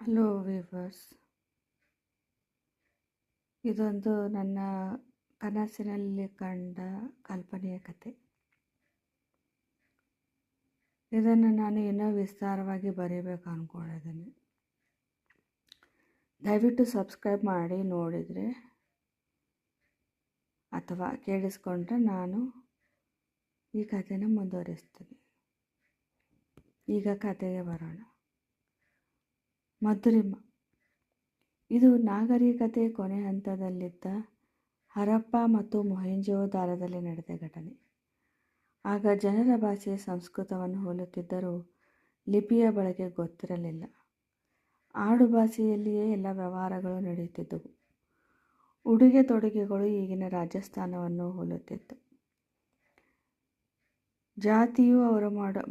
Hello viewers, ಇದೊಂದು ನನ್ನ ಕನಸಿನಲ್ಲಿ ಕಂಡ ಕಲ್ಪನೆಯ ಕತೆ. ಇದನ್ನು ನಾನು ಇನ್ನೂ ವಿಸ್ತಾರವಾಗಿ ಬರೀಬೇಕು ಅಂದ್ಕೊಂಡಿದ್ದೀನಿ. ದಯವಿಟ್ಟು ಸಬ್ಸ್ಕ್ರೈಬ್ ಮಾಡಿ ನೋಡಿದರೆ ಅಥವಾ ಕೇಳಿಸ್ಕೊಂಡ್ರೆ ನಾನು ಈ ಕಥೆನ ಮುಂದುವರಿಸ್ತೀನಿ. ಈಗ ಕಥೆಗೆ ಬರೋಣ. ಮಧುರಿಮ. ಇದು ನಾಗರಿಕತೆ ಕೊನೆ ಹಂತದಲ್ಲಿದ್ದ ಹರಪ್ಪ ಮತ್ತು ಮೊಹೆಂಜೊದಾರೊದಲ್ಲಿ ನಡೆದ ಘಟನೆ. ಆಗ ಜನರ ಭಾಷೆ ಸಂಸ್ಕೃತವನ್ನು ಹೋಲುತ್ತಿದ್ದರೂ ಲಿಪಿಯ ಬಳಕೆ ಗೊತ್ತಿರಲಿಲ್ಲ. ಆಡು ಭಾಷೆಯಲ್ಲಿಯೇ ಎಲ್ಲ ವ್ಯವಹಾರಗಳು ನಡೆಯುತ್ತಿದ್ದವು. ಉಡುಗೆ ತೊಡುಗೆಗಳು ಈಗಿನ ರಾಜಸ್ಥಾನವನ್ನು ಹೋಲುತ್ತಿತ್ತು. ಜಾತಿಯು ಅವರು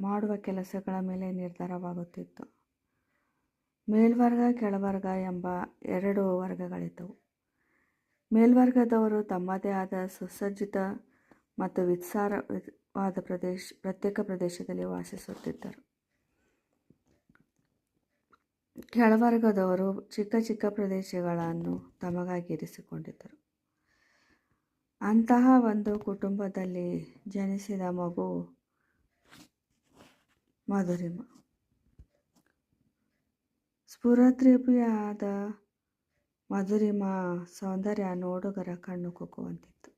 ಮಾಡುವ ಕೆಲಸಗಳ ಮೇಲೆ ನಿರ್ಧಾರವಾಗುತ್ತಿತ್ತು. ಮೇಲ್ವರ್ಗ ಕೆಳವರ್ಗ ಎಂಬ ಎರಡು ವರ್ಗಗಳಿದ್ದವು. ಮೇಲ್ವರ್ಗದವರು ತಮ್ಮದೇ ಆದ ಸುಸಜ್ಜಿತ ಮತ್ತು ವಿಸ್ತಾರವಾದ ಪ್ರತ್ಯೇಕ ಪ್ರದೇಶದಲ್ಲಿ ವಾಸಿಸುತ್ತಿದ್ದರು. ಕೆಳವರ್ಗದವರು ಚಿಕ್ಕ ಚಿಕ್ಕ ಪ್ರದೇಶಗಳನ್ನು ತಮಗಾಗಿ ಇರಿಸಿಕೊಂಡಿದ್ದರು. ಅಂತಹ ಒಂದು ಕುಟುಂಬದಲ್ಲಿ ಜನಿಸಿದ ಮಗು ಮಧುರಿಮ. ಸ್ಫುರದ್ರೂಪಿಯಾದ ಮಧುರಿಮ ಸೌಂದರ್ಯ ನೋಡುಗರ ಕಣ್ಣು ಕುಕ್ಕುವಂತಿತ್ತು.